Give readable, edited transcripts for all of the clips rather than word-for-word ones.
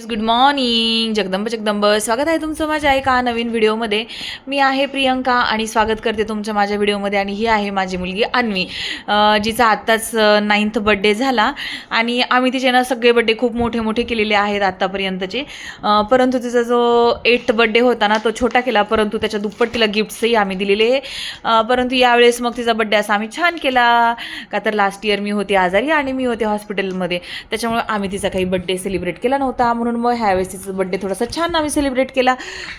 Good morning. Jagdamb स्वागत आहे तुमचं माझ्या एका नवीन व्हिडिओमध्ये. मी आहे प्रियंका आणि स्वागत करते तुमच्या माझ्या व्हिडिओमध्ये. आणि ही आहे माझी मुलगी अन्वी, जिचा आत्ताच 9th बड्डे झाला. आणि आम्ही तिचे ना सगळे बड्डे खूप मोठे मोठे केलेले आहेत आत्तापर्यंतचे, परंतु तिचा जो 8th बड्डे होता ना तो छोटा केला, परंतु त्याच्या दुप्पट तिला गिफ्ट्सही आम्ही दिलेले. परंतु यावेळेस मग तिचा बड्डे असा आम्ही छान केला का, तर लास्ट इयर मी होते आजारी आणि मी होते हॉस्पिटलमध्ये, त्याच्यामुळे आम्ही तिचा काही बड्डे सेलिब्रेट केला नव्हता. म्हणून मग ह्यावेळेस तिचा बड्डे थोडासा छान आम्ही सेलिब्रेट केला.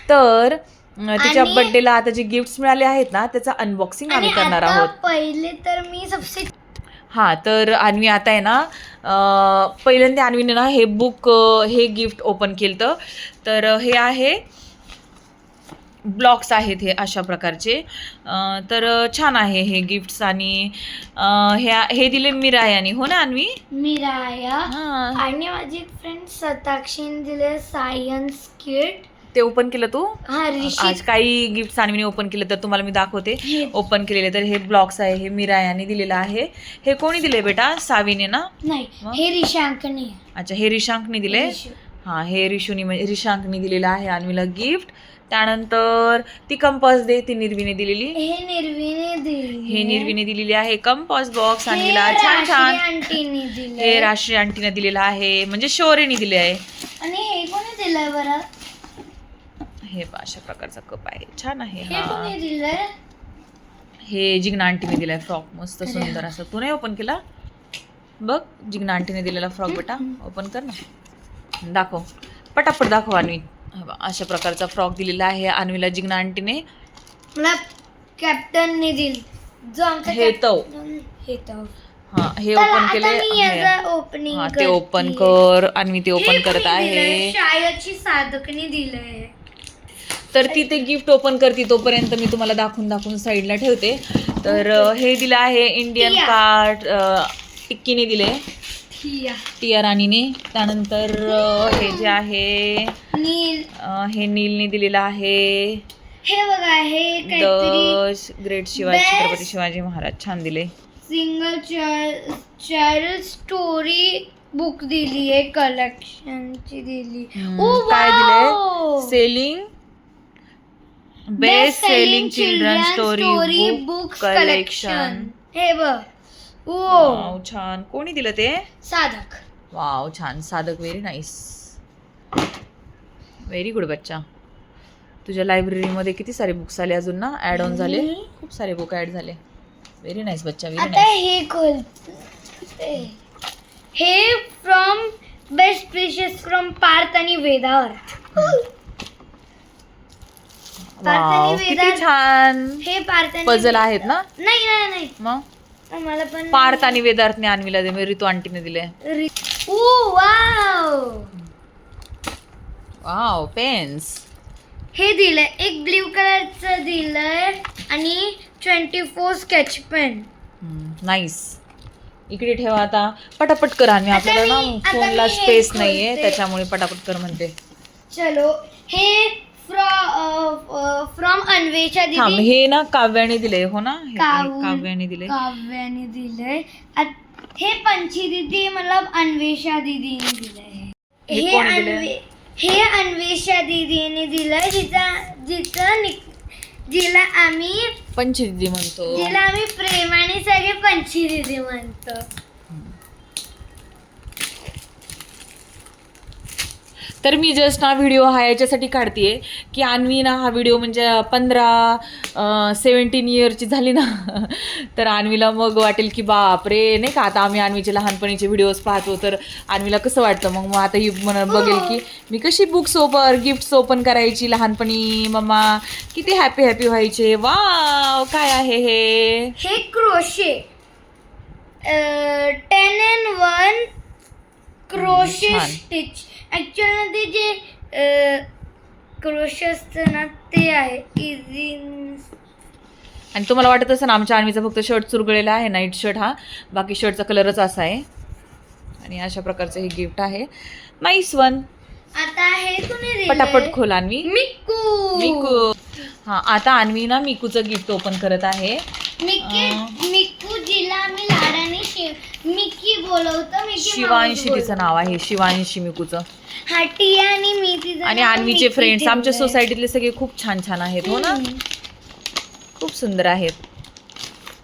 तर तिच्या बड्डेला आता जे गिफ्ट्स मिळाले आहेत ना त्याचं अनबॉक्सिंग आम्ही करणार आहोत. पहिले तर मी सबसे हां, तर अन्वी आता आहे ना, पहिल्यांदा अन्वीने ना हे बुक, हे गिफ्ट ओपन केलं. तर हे आहे, ब्लॉक्स आहेत हे अशा प्रकारचे. तर छान आहे हे गिफ्ट्स. आणि हे दिले मीरायानी, हो ना अन्वी? मीराया आणि माझी फ्रेंड सताक्षीने दिले सायन्स किट. ते ओपन केलं तू? हा, आज काही गिफ्ट्स अन्वीने ओपन केले तर तुम्हाला मी दाखवते ओपन केलेले. तर हे ब्लॉक्स आहे, हे मीरायाने दिलेलं आहे. हे कोणी दिले बेटा? सावीने ना? नाही, हे रिशांकने. अच्छा, हे रिशांकने दिले. हां, हे रिशांकने दिलेलं आहे अन्वीला गिफ्ट. त्यानंतर ती कंपास दे, ती निर्वीने दिलेली. हे निर्वीने दिलेली आहे कंपास बॉक्स अन्वीला. छान छान. आंटीने दिले. हे राष्ट्रीय आंटीने दिलेलं आहे, म्हणजे शौर्यने दिले आहे. आणि हे कोणी दिलंय बरं? हे अशा प्रकारचा कप आहे, छान आहे. हे कोणी दिलंय? हे जिग्ना आंटीने दिलाय फ्रॉक, मस्त सुंदर असं. तू नाही ओपन केला? बघ, जिग्ना आंटीने दिलेला फ्रॉक बेटा, ओपन कर ना, दाखव पटापट दाखव अन्वी. अशा प्रकारचा फ्रॉक दिलेला आहे अन्वीला जिग्ना आंटीने. मला कॅप्टनने दिल, जो आमचा हे तव. हां, हे ओपन केले. ओपनिंग हां, ते ओपन कर अन्वी, ते ओपन करत आहे. शाळेची साधकने दिलंय. तर ती ते गिफ्ट ओपन करते तोपर्यंत मी तुम्हाला दाखवून साईडला ठेवते. तर हे दिलं आहे इंडियन कार्ड, टिक्कीने दिले, टिया राणीने. त्यानंतर हे जे आहे नील, हे नीलने दिलेलं आहे. हे बघा, हे काहीतरी ग्रेट छत्रपती शिवाजी महाराज, छान दिले. सिंगल चाइल्ड स्टोरी बुक दिली आहे, कलेक्शनची दिली. काय दिले? Selling best selling children story book collection. हे बघ, वाव, छान. कोणी दिलं ते? साधक. वाव, छान. साधक, व्हेरी नाईस, व्हेरी गुड बच्चा. तुझ्या लायब्ररीमध्ये किती सारे बुक्स आले अजून ना, ऍड ऑन झाले, खूप सारे बुक ऍड झाले. व्हेरी नाईस बच्चा, व्हेरी आता नाईस. हे खोल. हे from best precious from Parth आणि वेदार्थ. वाव, किती छान. हे पार्थ आणि पझल आहेत ना? नाही मग मला पण पार्थ आणि वेदार्थने अन्वीला दिले, रितू आंटीने दिले. Wow, wow, pens. हे दिलंय, एक ब्ल्यू कलरचं दिलंय आणि 24 स्केच पेन. नाईस. इकडे ठेवा आता, पटापट कर अन्वी, आपल्याला ना फोनला स्पेस नाहीये, त्याच्यामुळे पटापट कर म्हणते. चलो, हे फ्रॉम अन्वेषा थांब, दीदी. हे ना काव्याने दिले, हो ना? हे काव्याने दिले. काव्याने दिलंय. हे पंची दीदी मतलब अन्वेषा दीदीने दिलंय. हे अन्वेषा दीदीने दिलंय, जिला आम्ही पंची दीदी म्हणतो, जिला आम्ही प्रेमाने सगळे पंची दीदी म्हणतो. तर मी जस्ट ना व्हिडिओ हा याच्यासाठी काढतेय की अन्वी ना हा व्हिडिओ म्हणजे 17 इयरची झाली ना, तर अन्वीला मग वाटेल की बापरे, नाही का, आता आम्ही अन्वीचे लहानपणीचे व्हिडिओज पाहतो तर अन्वीला कसं वाटतं. मग आता ही बघेल की मी कशी गिफ्ट्स ओपन करायची लहानपणी, मम्मा किती हॅपी व्हायचे. वाव, काय आहे हे? Crochet 10-in-1 crochet stitch. Actually जे क्रोशे असतं ना ते आहे इझी. आणि तुम्हाला वाटत असेल ना आमच्या अन्वीचा फक्त शर्ट चुरगळलेला आहे, नाईट शर्ट हा, बाकी शर्टचा कलरच असा आहे. आणि अशा प्रकारचं हे गिफ्ट आहे, नाईस वन. आता हे कोणी पटापट खोल अन्वी. मिकू. हा, आता अन्वी ना मिकूचं गिफ्ट ओपन करत आहे. मिकू जिला आम्ही लाडाने मिकी बोलवतं, मिकी शिवांशी माऊस तिचं नाव आहे, शिवांशी मिकूचं. बोलवतं. हा टिया आणि मी तिचं आणि नाव अन्वीचे मिकी फ्रेंड्स आमच्या ठेवलंय. सोसायटीतले सगळे खूप छान छान आहेत हो ना, खूप सुंदर आहेत.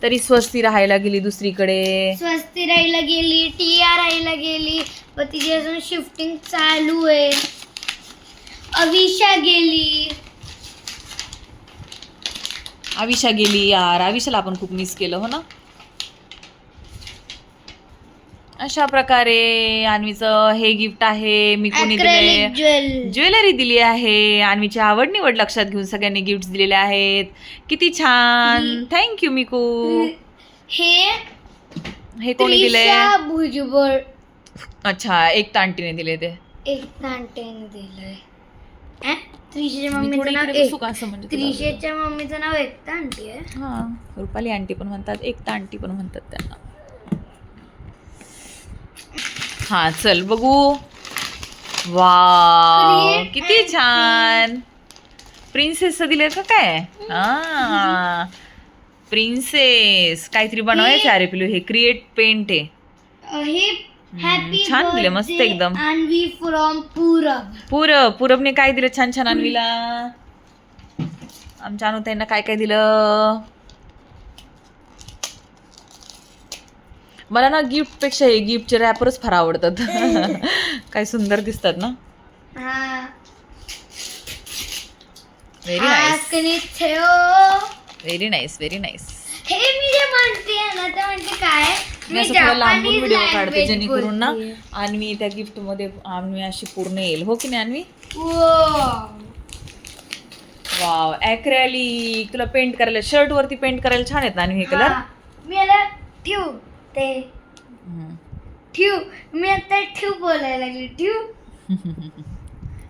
तरी स्वस्ती राहायला गेली दुसरीकडे. स्वस्ती राहायला गेली, टिया राहायला गेली, व तिची अजून शिफ्टिंग चालू आहे. अविशा गेली. आविषा गेली यार, आविषाला आपण खूप मिस केलं हो ना. अशा प्रकारे अन्वीचं हे गिफ्ट आहे, मी कोणी दिले, Acrylic ज्वेल. ज्वेलरी दिली आहे. अन्वीची आवड निवड लक्षात घेऊन सगळ्यांनी गिफ्ट दिलेले आहेत. किती छान, थँक्यू मिकू. हे हे कोणी दिले? त्रिशा भुजबळ अच्छा, एक तांटीने दिले ते. एक तांटेने दिलंय. त्रिशेच्या मी मम्मीचं थोडं नाव इकडे एक. बसू का असं म्हणजे तुला आवडेल. त्रिशेच्या मम्मीचं नाव एकता आंटी आहे. हा, रुपाली आंटी पण म्हणतात, एकता आंटी पण म्हणतात त्यांना. हा चल बघू. वाव, Create किती and छान. प्रिन्सेस दिले का काय? हा, प्रिन्सेस काहीतरी बनवायचं अरे पिलू. हे क्रिएट पेंट आहे. हे हॅपी छान दिले, मस्त एकदम. अन्वी फ्रॉम पूरब. पूरबने काय दिलं छान छान अन्वीला? आमच्या अनुताईंना काय काय दिलं? मला ना गिफ्ट पेक्षा हे गिफ्टचे रॅपरच फार आवडतात. काय सुंदर दिसतात ना. हा, व्हेरी नाईस, हासकनी ठेव. Very nice, very nice. हे मी जे म्हणते ना ते म्हणजे काय, मी असं थोडा लांबून Japanese व्हिडिओ काढते language जेणेकरून ना बोलतेय. अन्वी त्या गिफ्ट मध्ये अन्वी अशी पूर्ण येईल, हो की नाही अन्वी? Wow. Wow, acrylic. तुला पेंट करायला, शर्ट वरती पेंट करायला छान आहेत ना अन्वी हे कलर. हा, मी आता ठेव ते ठेव. मी आता ठेव बोलायला लागली. ठेव.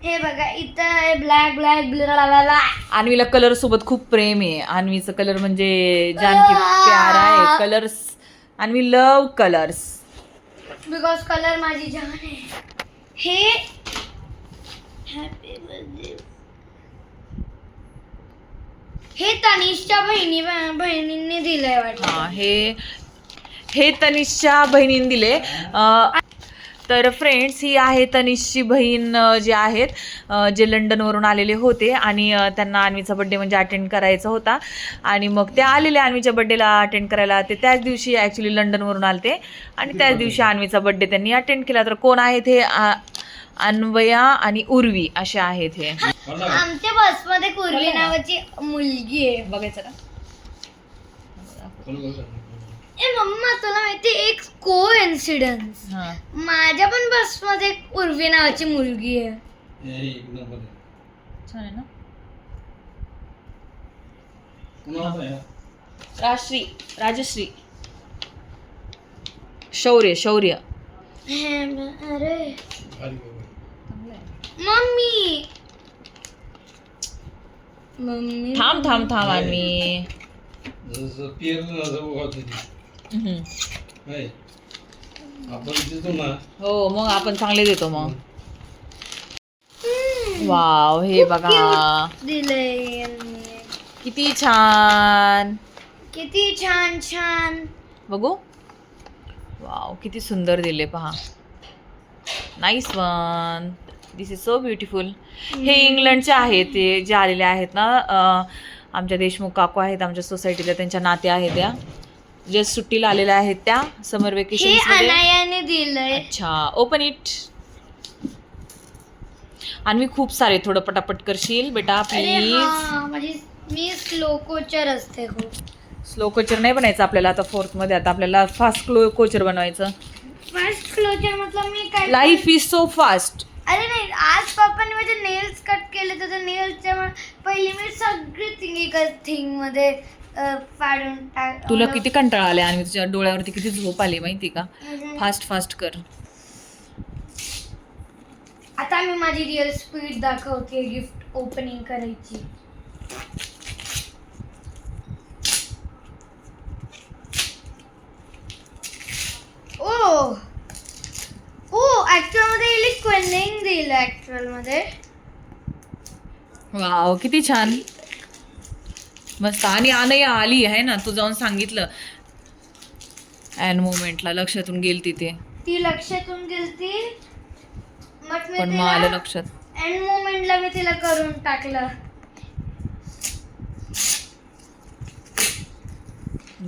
हे बघा इथं ब्लॅक ब्लॅक ब्लॅक. अन्वीला कलर सोबत खूप प्रेम आहे. अन्वीचं कलर म्हणजे जानकी प्यारा आहे. Colours, Anvi love colours. Because colour माझी जान आहे. हे हॅपी बर्थडे. हे तनिषच्या बहिणींनी दिलंय वाटतं. हा, हे तनिषच्या बहिणीने दिले. तर फ्रेंड्स, ही आहे तनिषची बहीण जे आहेत, जे लंडनवरून आलेले होते आणि त्यांना अन्वीचा बड्डे म्हणजे अटेंड करायचा होता. आणि मग ते आलेले अन्वीच्या बड्डेला अटेंड करायला. ते त्याच दिवशी ॲक्च्युली लंडनवरून आलते आणि त्याच दिवशी अन्वीचा बड्डे त्यांनी अटेंड केला. तर कोण आहेत हे? अन्वया आणि उर्वी असे आहेत हे. आमच्या बसमध्ये कुर्वी नावाची मुलगी आहे. बघायचं का? ए मम्मा, तुला माहिती एक को इन्सिडन्स, हां, माझ्या पण बसमध्ये उर्वी नावाची मुलगी आहे. छान आहे ना. राजश्री, शौर्य. अरे मम्मी थांब आम्ही. हो, मग आपण चांगले देतो मग. वाव, हे बघा दिलंय. किती छान. किती छान छान. बघू. वाव, किती सुंदर दिले पहा. Nice one. This is so beautiful. हे इंग्लंडचे आहेत, ते जे आलेले आहेत ना. आमच्या देशमुख काकू आहेत आमच्या सोसायटीला, त्यांच्या नात्या आहेत त्या. जस्ट सुट्टीला आलेल्या आहेत त्या समर हे वेकेशन. अनायाने दिलंय. अच्छा, ओपन इट. आणि मी खूप सारे, थोडं पटापट करशील बेटा अरे प्लीज. हा, मी स्लो कोचर असते खूप. स्लो कोचर नाही बनायचं आपल्याला आता 4th मध्ये. आता आपल्याला फास्ट स्लो कोचर बनवायचं. फास्ट क्लोजर मतलब मी काय लाईफ इज सो फास्ट. अरे नाही, आज पप्पांनी माझे नेल्स कट केले तर नेल्सच्या पहिली मी सगळी एका थिंग मध्ये पाडून टाक. तुला किती कंटाळा आले आणि तुझ्या डोळ्यावरती किती झोप आली माहिती का. फास्ट कर. आता मी माझी रिअल स्पीड दाखवते गिफ्ट ओपनिंग करायची. ओ ऍक्च्युअल मध्ये लिक्विडिंग दिलं ऍक्च्युअल मध्ये. वाव, किती छान. मस्त. आणि अनया आली आहे ना, तू जाऊन सांगितलं. अँड मुवमेंटला लक्षातून गेल तिथे, ती लक्षातून गेलती, मग मी पण मग आलं लक्षात. एंड मोमेंटला मी तिला करून टाकलं.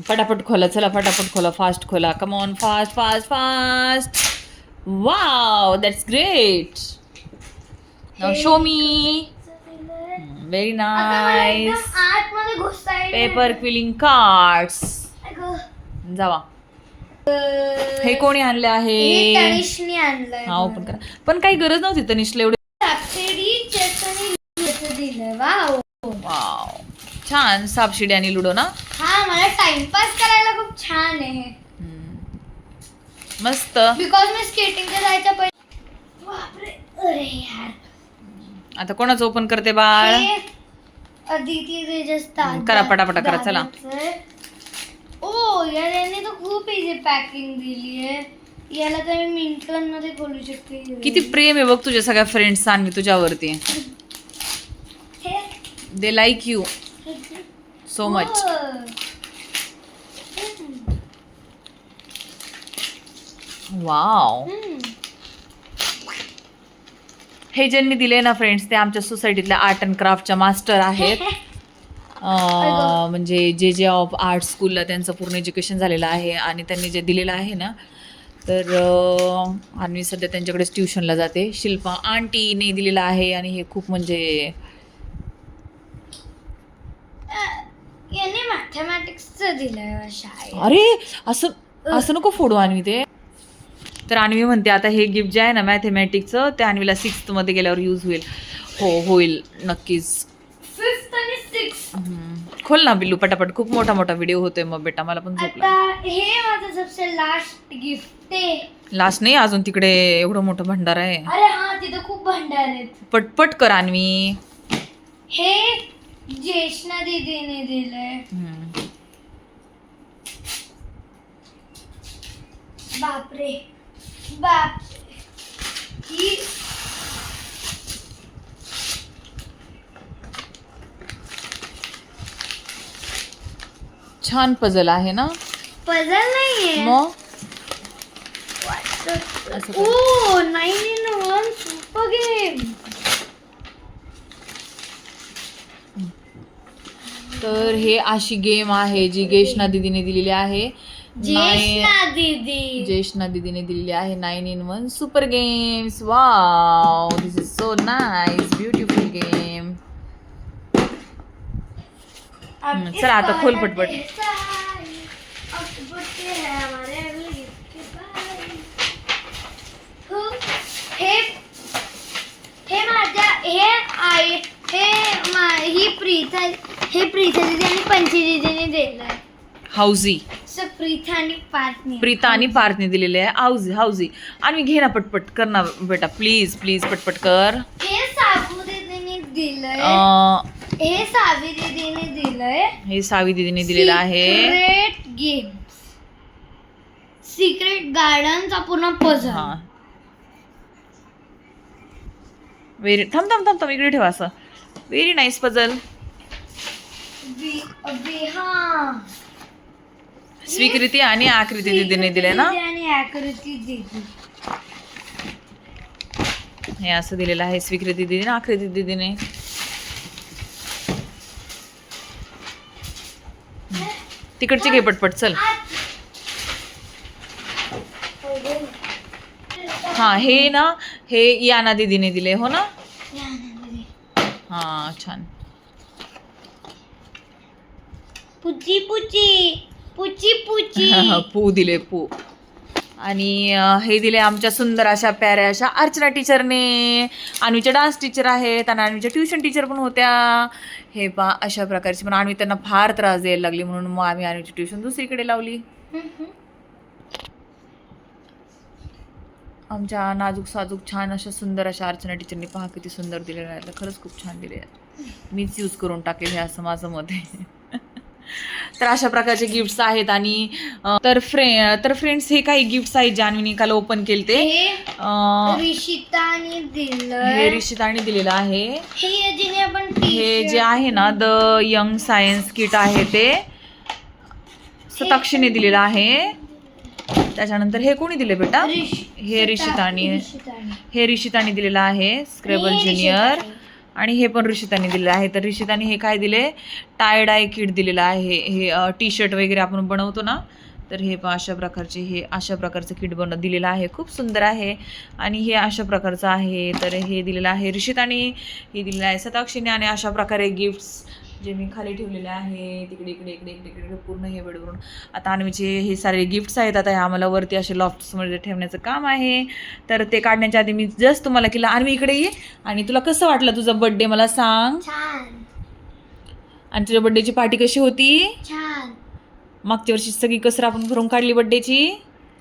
पटापट खोला, चला पटापट खोला, फास्ट खोला, come on, fast fast fast. Wow, that's great. Now show me. Very nice. आतमध्ये घुसता येईल. Paper quilling cards. जावा. हे कोणी आणले आहे? तनिषने आणलंय. हा, ओपन करा. पण काही गरज नव्हती तनिषला एवढी. सबसिडी चेसनी दिलंय. वाव, वाव, छान. सापशिडी आणि लुडो ना. हा, मला टाइमपास करायला खूप छान आहे. मस्त. बिकॉज मी स्केटिंगला जायच्या पहिले. बापरे, अरे यार. आता कोणाचं ओपन करते बाळ? अदिती रेजस्तान. करा, पटापटा करा, चला. ओ यार, यांनी तर खूप इझी पॅकिंग दिली आहे. याला तर मी मिनिटांमध्ये खोलू शकते. किती प्रेम आहे बघ तुझ्या सगळ्या फ्रेंड्स आणि तुझ्यावरती. दे like you so much. Wow. हे ज्यांनी दिले ना फ्रेंड्स, ते आमच्या सोसायटीतल्या आर्ट अँड क्राफ्टच्या मास्टर आहेत. म्हणजे जे ऑफ आर्ट स्कूलला त्यांचं पूर्ण एज्युकेशन झालेलं आहे आणि त्यांनी जे दिलेलं आहे ना, तर आणि सध्या त्यांच्याकडेच ट्युशनला जाते. शिल्पा आंटीने दिलेलं आहे आणि हे खूप म्हणजे यांनी मॅथमॅटिक्सचं दिलंय शाळेत. अरे असं नको फोडू अन्वी ते. तर अन्वी म्हणते आता हे गिफ्ट जे आहे ना मॅथमॅटिक्सचं, ते अन्वीला 6th मध्ये गेल्यावर यूज होईल. हो, होईल नक्कीच. 5th आणि 6th. खोल ना बिल्लू पटापट. खूप मोठा मोठा व्हिडिओ होतोय मग बेटा, मला पण झोप आता हे माझं सबसे लास्ट गिफ्ट आहे. लास्ट नाही, अजून तिकडे एवढं मोठं भंडार आहे. अरे हा, तिथं खूप भंडार आहेत. पटपट कर अन्वी. हे जेष्णा दीदीने दिलंय. बापरे बापरे. ही छान पझल आहे ना. पझल नाहीये. मग ओ 9 in 1 सुपर गेम. तर हे अशी गेम आहे जी जेष्णा दीदीने दिलेली आहे. जेष्णा दीदीने दिलेली आहे 9 in 1 super games. Wow, this is so nice, beautiful game. चला आता खोल पटपट. हे प्रीता दीदी आणि पंची दीदीने दिलंय. हाऊजी. प्रीता आणि पार्थनी. प्रीता आणि पार्थने दिलेले आहे. हाऊजी. आणि घे ना पटपट कर ना बेटा, प्लीज प्लीज पटपट कर. हे साबू दीदीने दिलंय. हे सावी दीदीने दिलंय. हे सावी दीदीने दिलेलं आहे. सिक्रेट गेम्स, सिक्रेट गार्डनचा पूर्ण पझल. हा, व्हेरी थांब इकडे ठेवा असं. Very nice puzzle. स्वीकृती आणि आकृती दीदीने दिले ना. आणि आकृती दीदी हे असं दिलेलं आहे स्वीकृती दीदीने, आकृती दीदीने. तिकडची घे पटपट चल. हा, हे ना हे याना दीदीने दिले हो ना. हा, छान. पुची पुची पुची पुची. पू दिले पू. आणि हे दिले आमच्या सुंदर अशा प्याऱ्या अशा अर्चना टीचरने. अन्वीच्या डान्स टीचर आहेत आणि अन्वीच्या ट्युशन टीचर पण होत्या. हे पा अशा प्रकारची. पण अन्वी त्यांना फार त्रास द्यायला लागली म्हणून मग आम्ही अन्वीची ट्युशन दुसरीकडे लावली. आमच्या नाजूक साजूक छान अशा सुंदर अशा अर्चना टीचरनी पहा किती सुंदर दिलेलं आहे. खरंच खूप छान दिले आहेत. मीच यूज करून टाकेल हे असं माझं मत आहे. तर अशा प्रकारचे गिफ्ट्स आहेत. आणि तर फ्रेंड्स हे काही गिफ्ट्स आहेत जान्हवीने काल ओपन केलते. रिशिताने दिलंय. हे रिशिताने दिलेलं आहे. हे जिने आपण हे जे आहे ना द यंग सायन्स किट आहे ते सताक्षीने दिलेलं आहे. त्याच्यानंतर हे कोणी दिले बेटा? हे रिशितानी. ऋषितानी दिलेलं आहे, स्क्रेबल ज्युनियर. आणि हे पण ऋषितानी दिलेलं आहे. तर ऋषितानी हे काय दिले? टाय डाय किट दिलेलं आहे. हे टी शर्ट वगैरे आपण बनवतो ना, तर हे पण अशा प्रकारचं किट दिलेलं आहे. खूप सुंदर आहे. आणि हे अशा प्रकारचं आहे. तर हे दिलेलं आहे ऋषितानी, हे दिलेलं आहे शताक्षीने. आणि अशा प्रकारे गिफ्ट्स जे मी खाली ठेवलेले आहे, तिकडे इकडे पूर्ण हे बेडवरून. आता अन्वीचे हे सारे गिफ्ट्स आहेत. आता हे आम्हाला वरती असे लॉफ्ट्समध्ये ठेवण्याचं काम आहे. तर ते काढण्याच्या आधी मी जस्ट तुम्हाला केलं, अन्वी इकडे ये. आणि तुला कसं वाटलं तुझा बर्थडे मला सांग. छान. आणि तुझ्या बर्थडेची पार्टी कशी होती? छान. मागच्या वर्षी सगळी कसर आपण भरून काढली बर्थडेची.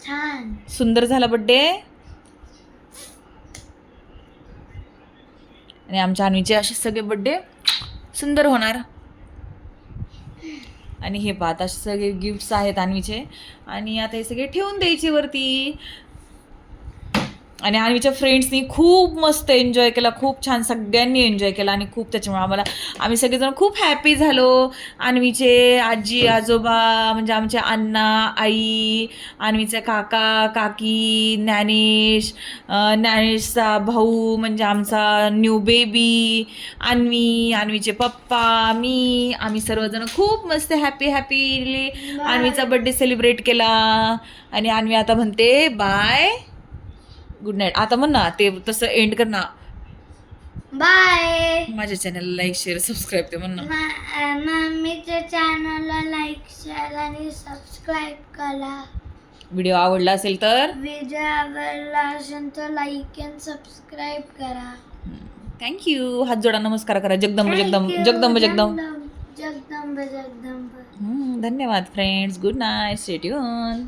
छान. सुंदर झाला बर्थडे. आणि आमच्या अन्वीचे असे सगळे बर्थडे सुंदर होणार. आणि हे पाहता असे सगळे गिफ्ट्स आहेत अन्वीचे. आणि आता हे सगळे ठेवून द्यायचे वरती. आणि अन्वीच्या फ्रेंड्सनी खूप मस्त एन्जॉय केला, खूप छान सगळ्यांनी एन्जॉय केला. आणि खूप त्याच्यामुळे आम्ही सगळेजण खूप हॅपी झालो. अन्वीचे आजी आजोबा म्हणजे आमचे अण्णा आई, अन्वीचे काका काकी, ज्ञानेशचा भाऊ म्हणजे आमचा न्यू बेबी, अन्वीचे पप्पा, मी, आम्ही सर्वजण खूप मस्त हॅपीली अन्वीचा बर्थडे सेलिब्रेट केला. आणि अन्वी आता म्हणते बाय, गुड नाईट. आता म्हण ना, ते तसं एंड कर ना. बाय. माझ्या चॅनलला लाईक शेअर सबस्क्राईब ते म्हण ना. मम्मीच्या चॅनलला लाईक शेअर आणि सबस्क्राईब करा. व्हिडिओ आवडला असेल तर व्हिडिओ आवडला असेल तर लाईक अँड सबस्क्राईब करा. थँक्यू. हात जोडा, नमस्कार करा. जगदंब. जगदंब. धन्यवाद friends. Good night. Stay tune.